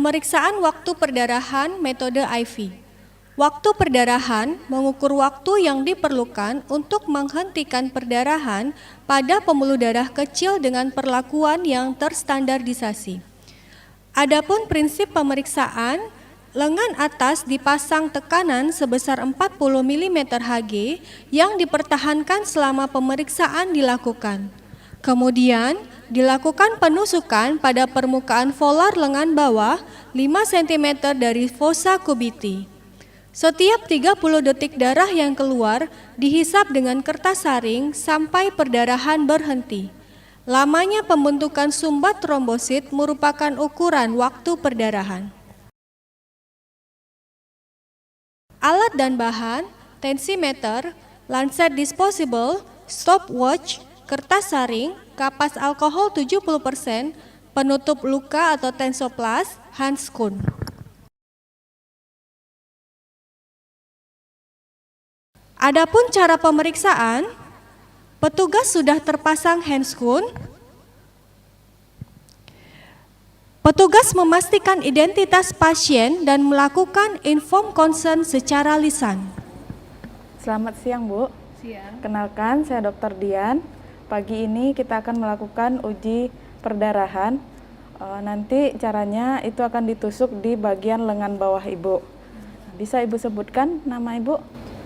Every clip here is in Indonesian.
Pemeriksaan waktu perdarahan metode IV. Waktu perdarahan mengukur waktu yang diperlukan untuk menghentikan perdarahan pada pembuluh darah kecil dengan perlakuan yang terstandardisasi. Adapun prinsip pemeriksaan, lengan atas dipasang tekanan sebesar 40 mm Hg yang dipertahankan selama pemeriksaan dilakukan. Kemudian, dilakukan penusukan pada permukaan volar lengan bawah 5 cm dari fossa cubiti. Setiap 30 detik darah yang keluar dihisap dengan kertas saring sampai perdarahan berhenti. Lamanya pembentukan sumbat trombosit merupakan ukuran waktu perdarahan. Alat dan bahan, tensimeter, lancet disposable, stopwatch, kertas saring, kapas alkohol 70%, penutup luka atau tensoplast, handschoen. Adapun cara pemeriksaan, petugas sudah terpasang handschoen. Petugas memastikan identitas pasien dan melakukan informed consent secara lisan. Selamat siang, Bu. Siang. Kenalkan, saya Dr. Dian. Pagi ini kita akan melakukan uji perdarahan. Nanti caranya itu akan ditusuk di bagian lengan bawah Ibu. Bisa Ibu sebutkan nama Ibu?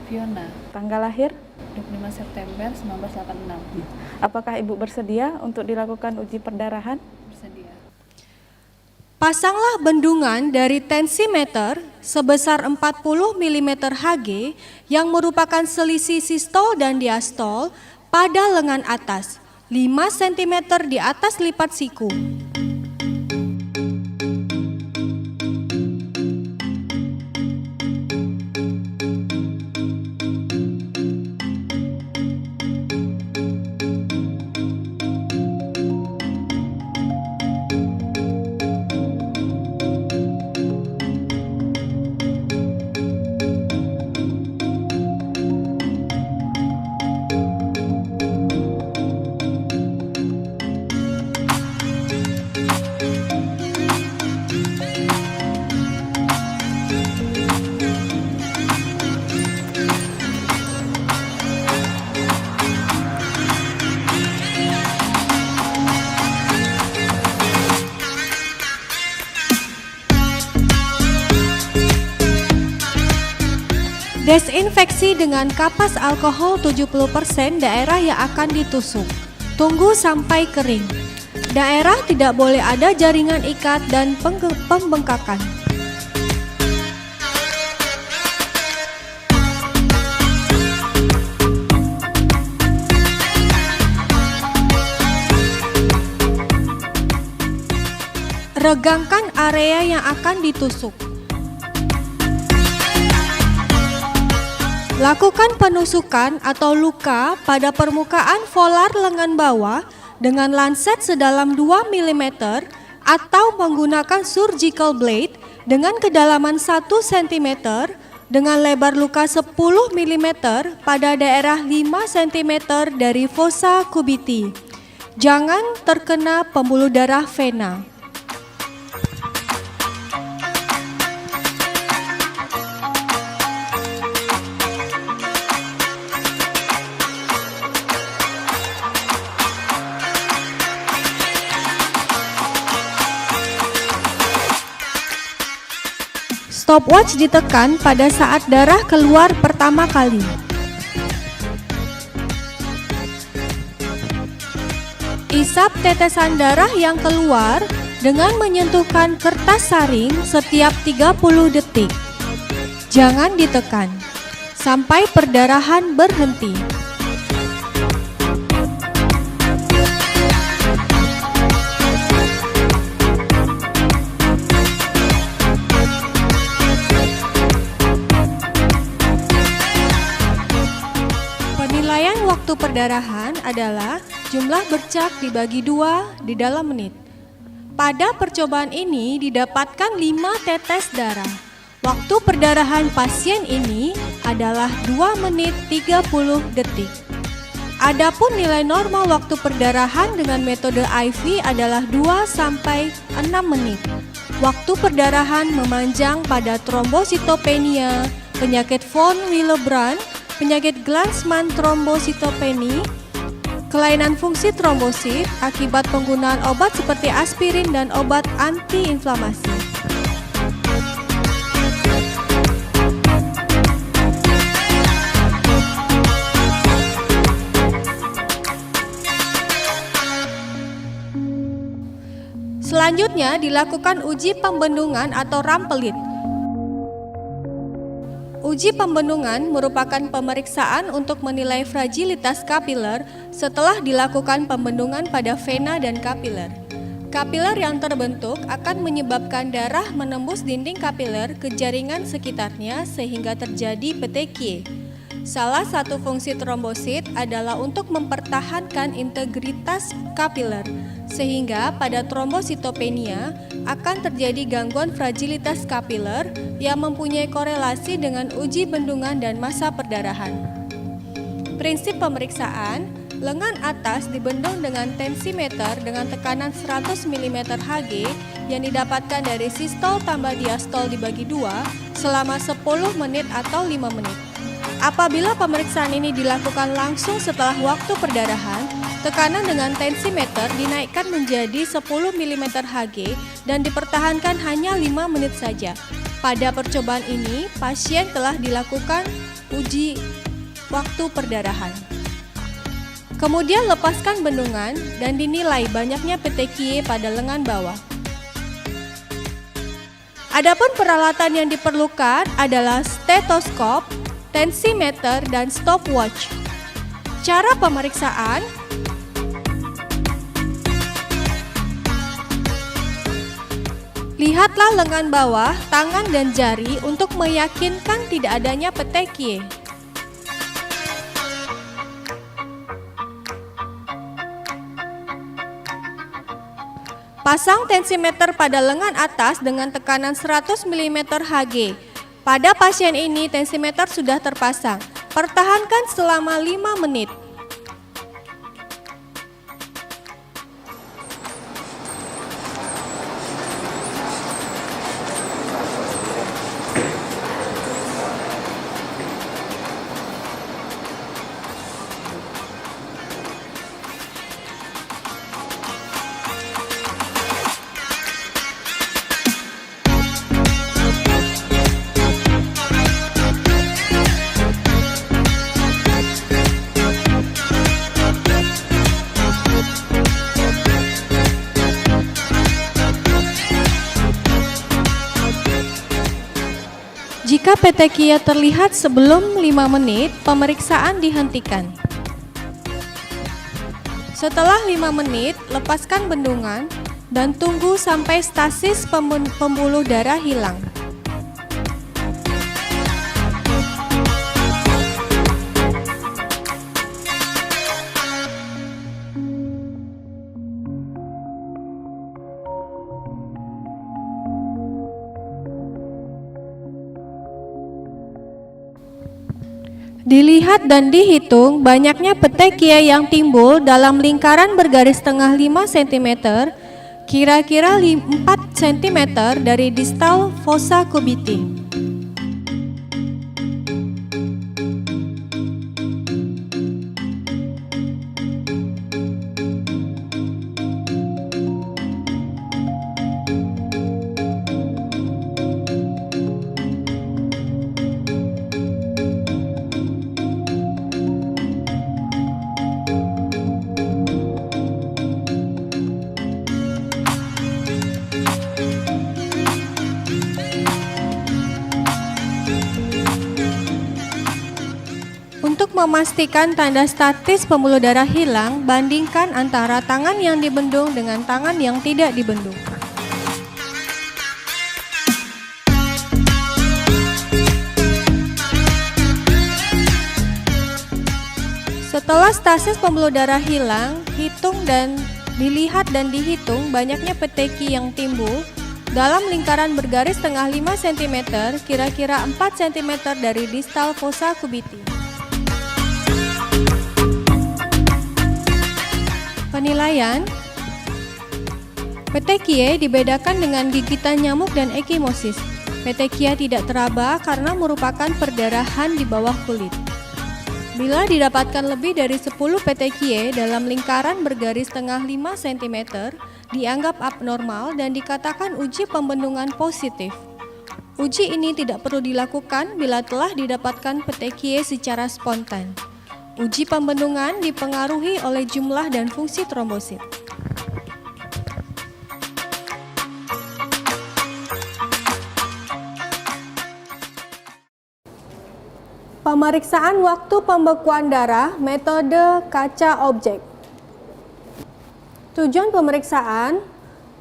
Fiona, Tanggal lahir? 25 September 1986. Apakah Ibu bersedia untuk dilakukan uji perdarahan? Bersedia. Pasanglah bendungan dari tensimeter sebesar 40 mm Hg yang merupakan selisih sistol dan diastol pada lengan atas, 5 cm di atas lipat siku. Desinfeksi dengan kapas alkohol 70% daerah yang akan ditusuk. Tunggu sampai kering. Daerah tidak boleh ada jaringan ikat dan pembengkakan. Regangkan area yang akan ditusuk. Lakukan penusukan atau luka pada permukaan volar lengan bawah dengan lancet sedalam 2 mm atau menggunakan surgical blade dengan kedalaman 1 cm dengan lebar luka 10 mm pada daerah 5 cm dari fossa cubiti. Jangan terkena pembuluh darah vena. Stopwatch ditekan pada saat darah keluar pertama kali. Isap tetesan darah yang keluar dengan menyentuhkan kertas saring setiap 30 detik. Jangan ditekan sampai perdarahan berhenti. Penilaian waktu perdarahan adalah jumlah bercak dibagi 2 di dalam menit. Pada percobaan ini didapatkan 5 tetes darah. Waktu perdarahan pasien ini adalah 2 menit 30 detik. Adapun nilai normal waktu perdarahan dengan metode IV adalah 2 sampai 6 menit. Waktu perdarahan memanjang pada trombositopenia, penyakit von Willebrand, penyakit Glanzmann trombositopeni, kelainan fungsi trombosit akibat penggunaan obat seperti aspirin dan obat antiinflamasi. Selanjutnya dilakukan uji pembendungan atau Rampelit. Uji pembendungan merupakan pemeriksaan untuk menilai fragilitas kapiler setelah dilakukan pembendungan pada vena dan kapiler. Kapiler yang terbentuk akan menyebabkan darah menembus dinding kapiler ke jaringan sekitarnya sehingga terjadi petekie. Salah satu fungsi trombosit adalah untuk mempertahankan integritas kapiler, sehingga pada trombositopenia akan terjadi gangguan fragilitas kapiler yang mempunyai korelasi dengan uji bendungan dan massa perdarahan. Prinsip pemeriksaan, lengan atas dibendung dengan tensimeter dengan tekanan 100 mm Hg yang didapatkan dari sistol tambah diastol dibagi 2 selama 10 menit atau 5 menit. Apabila pemeriksaan ini dilakukan langsung setelah waktu perdarahan, tekanan dengan tensimeter dinaikkan menjadi 10 mm Hg dan dipertahankan hanya 5 menit saja. Pada percobaan ini, pasien telah dilakukan uji waktu perdarahan. Kemudian lepaskan bendungan dan dinilai banyaknya petekie pada lengan bawah. Adapun peralatan yang diperlukan adalah stetoskop, tensimeter, dan stopwatch. Cara pemeriksaan: lihatlah lengan bawah, tangan, dan jari untuk meyakinkan tidak adanya petekie. Pasang tensimeter pada lengan atas dengan tekanan 100 mm Hg. Pada pasien ini tensimeter sudah terpasang. Pertahankan selama 5 menit. Jika petekia terlihat sebelum 5 menit, pemeriksaan dihentikan. Setelah 5 menit, lepaskan bendungan dan tunggu sampai stasis pembuluh darah hilang. Dilihat dan dihitung banyaknya petekia yang timbul dalam lingkaran bergaris tengah 5 cm, kira-kira 4 cm dari distal fossa cubiti. Untuk memastikan tanda statis pembuluh darah hilang, bandingkan antara tangan yang dibendung dengan tangan yang tidak dibendung. Setelah stasis pembuluh darah hilang, dilihat dan dihitung banyaknya peteki yang timbul dalam lingkaran bergaris tengah 5 cm, kira-kira 4 cm dari distal fossa cubiti. Penilaian: Petekiae dibedakan dengan gigitan nyamuk dan ekimosis. Petekia tidak teraba karena merupakan perdarahan di bawah kulit. Bila didapatkan lebih dari 10 petekiae dalam lingkaran bergaris tengah 5 cm, dianggap abnormal dan dikatakan uji pembendungan positif. Uji ini tidak perlu dilakukan bila telah didapatkan petekiae secara spontan. Uji pembendungan dipengaruhi oleh jumlah dan fungsi trombosit. Pemeriksaan waktu pembekuan darah metode kaca objek. Tujuan pemeriksaan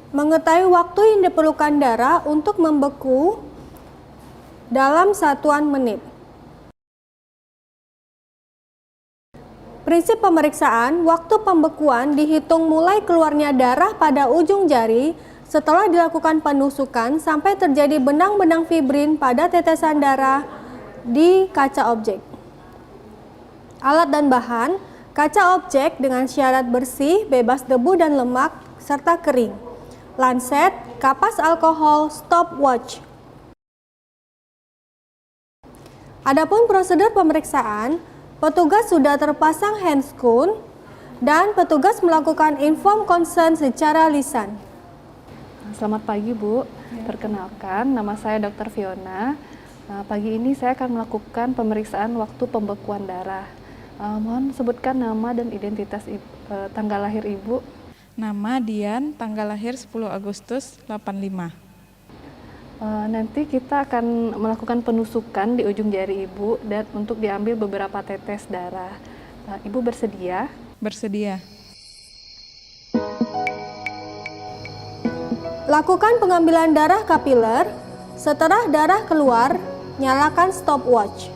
mengetahui waktu yang diperlukan darah untuk membeku dalam satuan menit. Prinsip pemeriksaan waktu pembekuan dihitung mulai keluarnya darah pada ujung jari setelah dilakukan penusukan sampai terjadi benang-benang fibrin pada tetesan darah di kaca objek. Alat dan bahan: kaca objek dengan syarat bersih, bebas debu dan lemak, serta kering. Lancet, kapas alkohol, stopwatch. Adapun prosedur pemeriksaan, petugas sudah terpasang handscoon dan petugas melakukan inform consent secara lisan. Selamat pagi Bu, perkenalkan nama saya Dr. Fiona. Pagi ini saya akan melakukan pemeriksaan waktu pembekuan darah. Mohon sebutkan nama dan identitas tanggal lahir Ibu. Nama Dian, tanggal lahir 10 Agustus 85. Nanti kita akan melakukan penusukan di ujung jari Ibu dan untuk diambil beberapa tetes darah. Ibu bersedia? Bersedia. Lakukan pengambilan darah kapiler. Setelah darah keluar, nyalakan stopwatch.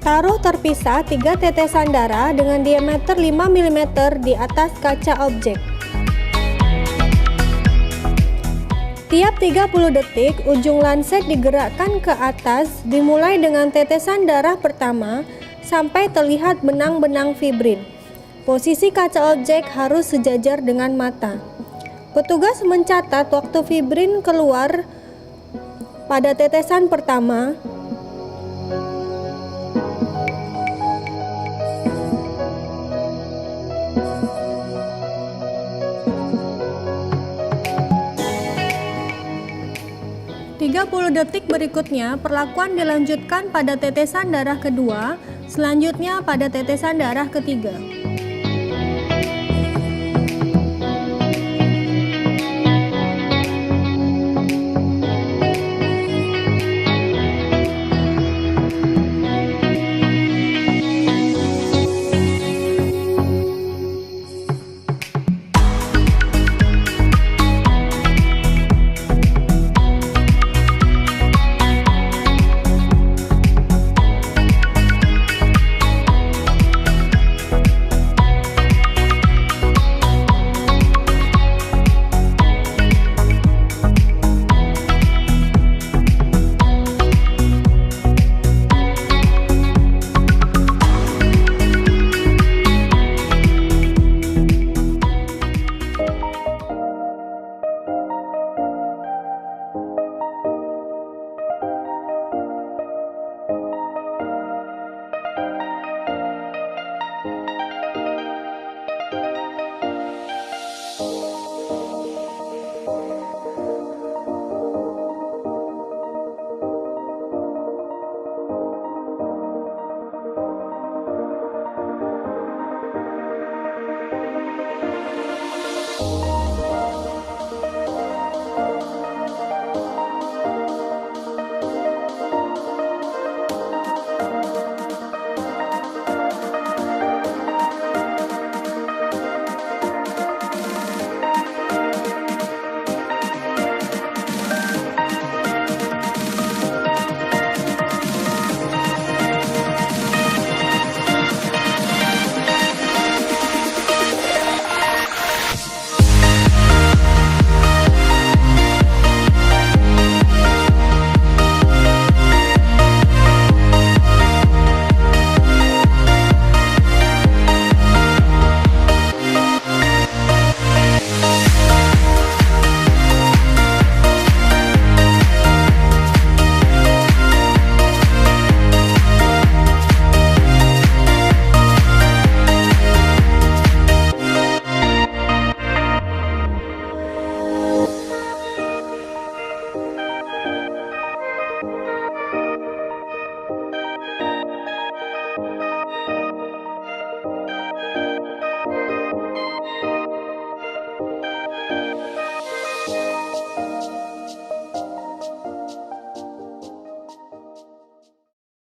Taruh terpisah 3 tetesan darah dengan diameter 5 mm di atas kaca objek. Tiap 30 detik, ujung lancet digerakkan ke atas dimulai dengan tetesan darah pertama sampai terlihat benang-benang fibrin. Posisi kaca objek harus sejajar dengan mata. Petugas mencatat waktu fibrin keluar pada tetesan pertama, detik berikutnya, perlakuan dilanjutkan pada tetesan darah kedua, selanjutnya pada tetesan darah ketiga.